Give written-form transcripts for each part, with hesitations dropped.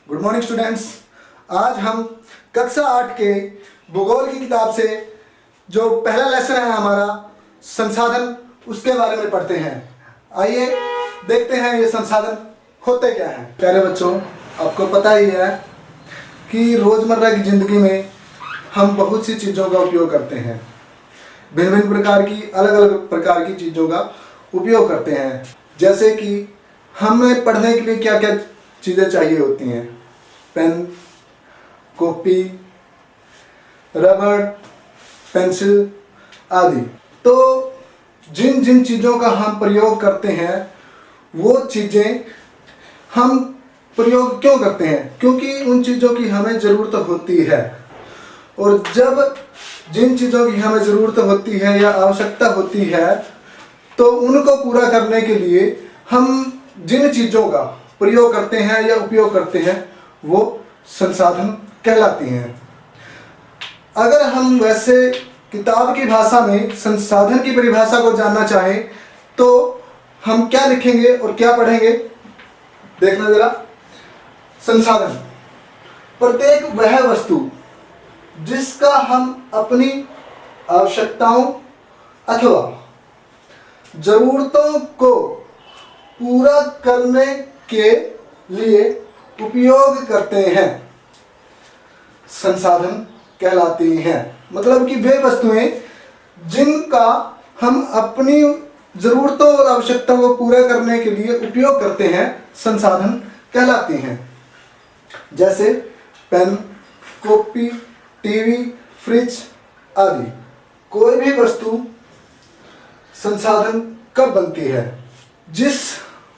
Good morning students. आज हम कक्षा 8 के भूगोल की किताब से जो पहला लेसन है हमारा संसाधन, उसके बारे में पढ़ते हैं। आइए देखते हैं ये संसाधन होते क्या हैं। प्यारे बच्चों, आपको पता ही है कि रोज़मर्रा की ज़िंदगी में हम बहुत सी चीज़ों का उपयोग करते हैं। भिन्न भिन्न प्रकार की अलग अलग प्रकार की चीज़ों का उपयोग करते हैं। जैसे कि हमें पढ़ने के लिए क्या क्या चीज़ें चाहिए होती हैं। पेन, कॉपी, रबड़, पेंसिल आदि। तो जिन जिन चीज़ों का हम प्रयोग करते हैं वो चीज़ें हम प्रयोग क्यों करते हैं? क्योंकि उन चीज़ों की हमें ज़रूरत होती है। और जब जिन चीज़ों की हमें ज़रूरत होती है या आवश्यकता होती है तो उनको पूरा करने के लिए हम जिन चीज़ों का प्रयोग करते हैं या उपयोग करते हैं वो संसाधन कहलाती हैं। अगर हम वैसे किताब की भाषा में संसाधन की परिभाषा को जानना चाहें तो हम क्या लिखेंगे और क्या पढ़ेंगे? देखना जरा। संसाधन प्रत्येक वह वस्तु जिसका हम अपनी आवश्यकताओं अथवा ज़रूरतों को पूरा करने के लिए उपयोग करते हैं, संसाधन कहलाती हैं। मतलब कि वे वस्तुएं जिनका हम अपनी ज़रूरतों और आवश्यकताओं को पूरा करने के लिए उपयोग करते हैं, संसाधन कहलाती हैं। जैसे पेन, कॉपी, टीवी, फ्रिज आदि। कोई भी वस्तु संसाधन कब बनती है? जिस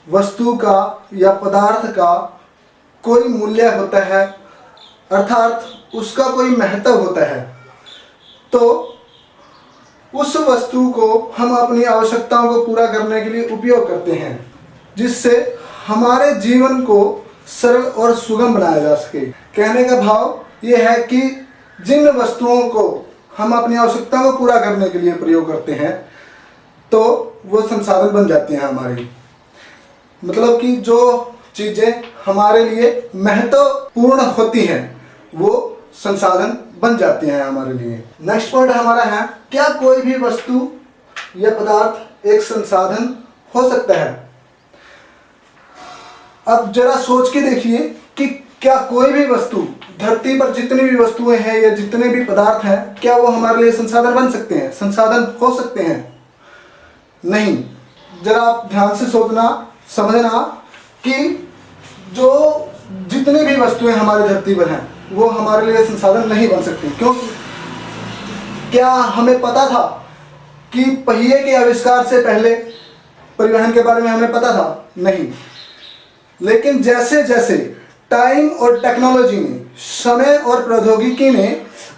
वस्तु का या पदार्थ का कोई मूल्य होता है, अर्थात उसका कोई महत्व होता है, तो उस वस्तु को हम अपनी आवश्यकताओं को पूरा करने के लिए उपयोग करते हैं, जिससे हमारे जीवन को सरल और सुगम बनाया जा सके। कहने का भाव ये है कि जिन वस्तुओं को हम अपनी आवश्यकताओं को पूरा करने के लिए प्रयोग करते हैं तो वो संसाधन बन जाती हैं हमारी। मतलब कि जो चीज़ें हमारे लिए महत्वपूर्ण होती हैं वो संसाधन बन जाती हैं हमारे लिए। नेक्स्ट पॉइंट हमारा है, क्या कोई भी वस्तु या पदार्थ एक संसाधन हो सकता है? अब जरा सोच के देखिए कि क्या कोई भी वस्तु, धरती पर जितनी भी वस्तुएं हैं या जितने भी पदार्थ हैं, क्या वो हमारे लिए संसाधन बन सकते हैं, संसाधन हो सकते हैं? नहीं। जरा आप ध्यान से सोचना, समझना कि जो जितनी भी वस्तुएं हमारी धरती पर हैं वो हमारे लिए संसाधन नहीं बन सकती। क्यों? क्या हमें पता था कि पहिए के आविष्कार से पहले परिवहन के बारे में हमें पता था? नहीं। लेकिन जैसे जैसे टाइम और टेक्नोलॉजी ने, समय और प्रौद्योगिकी ने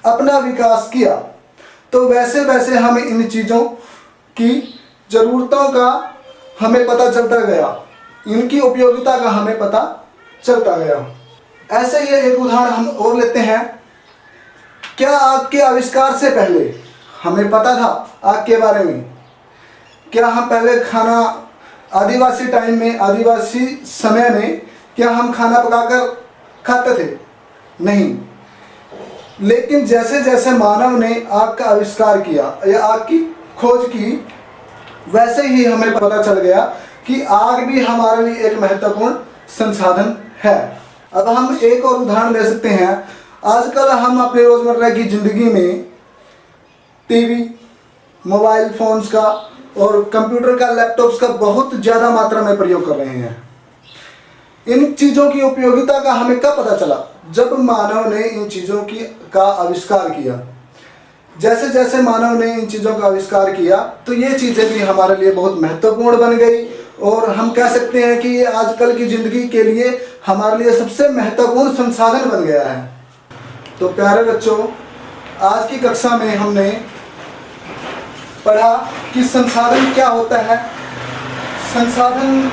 अपना विकास किया तो वैसे वैसे हमें इन चीज़ों की ज़रूरतों का हमें पता चलता गया, इनकी उपयोगिता का हमें पता चलता गया। ऐसे ही एक उदाहरण हम और लेते हैं। क्या आग के आविष्कार से पहले हमें पता था आग के बारे में? क्या हम पहले खाना आदिवासी टाइम में, आदिवासी समय में क्या हम खाना पकाकर खाते थे? नहीं। लेकिन जैसे जैसे मानव ने आग का आविष्कार किया या आग की खोज की, वैसे ही हमें पता चल गया कि आग भी हमारे लिए एक महत्वपूर्ण संसाधन है। अब हम एक और उदाहरण ले सकते हैं। आजकल हम अपने रोज़मर्रा की ज़िंदगी में टीवी, मोबाइल फ़ोन्स का और कंप्यूटर का, लैपटॉप्स का बहुत ज़्यादा मात्रा में प्रयोग कर रहे हैं। इन चीज़ों की उपयोगिता का हमें कब पता चला? जब मानव ने इन चीज़ों का आविष्कार किया। जैसे जैसे मानव ने इन चीज़ों का आविष्कार किया तो ये चीज़ें भी हमारे लिए बहुत महत्वपूर्ण बन गई और हम कह सकते हैं कि ये आजकल की ज़िंदगी के लिए हमारे लिए सबसे महत्वपूर्ण संसाधन बन गया है। तो प्यारे बच्चों, आज की कक्षा में हमने पढ़ा कि संसाधन क्या होता है, संसाधन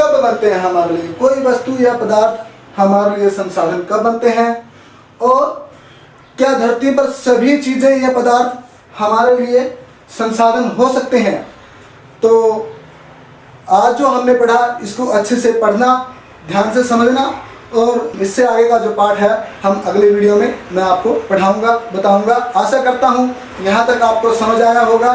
कब बनते हैं हमारे लिए, कोई वस्तु या पदार्थ हमारे लिए संसाधन कब बनते हैं, और क्या धरती पर सभी चीज़ें या पदार्थ हमारे लिए संसाधन हो सकते हैं। तो आज जो हमने पढ़ा इसको अच्छे से पढ़ना, ध्यान से समझना और इससे आगे का जो पाठ है हम अगले वीडियो में मैं आपको पढ़ाऊंगा, बताऊंगा। आशा करता हूँ यहाँ तक आपको समझ आया होगा।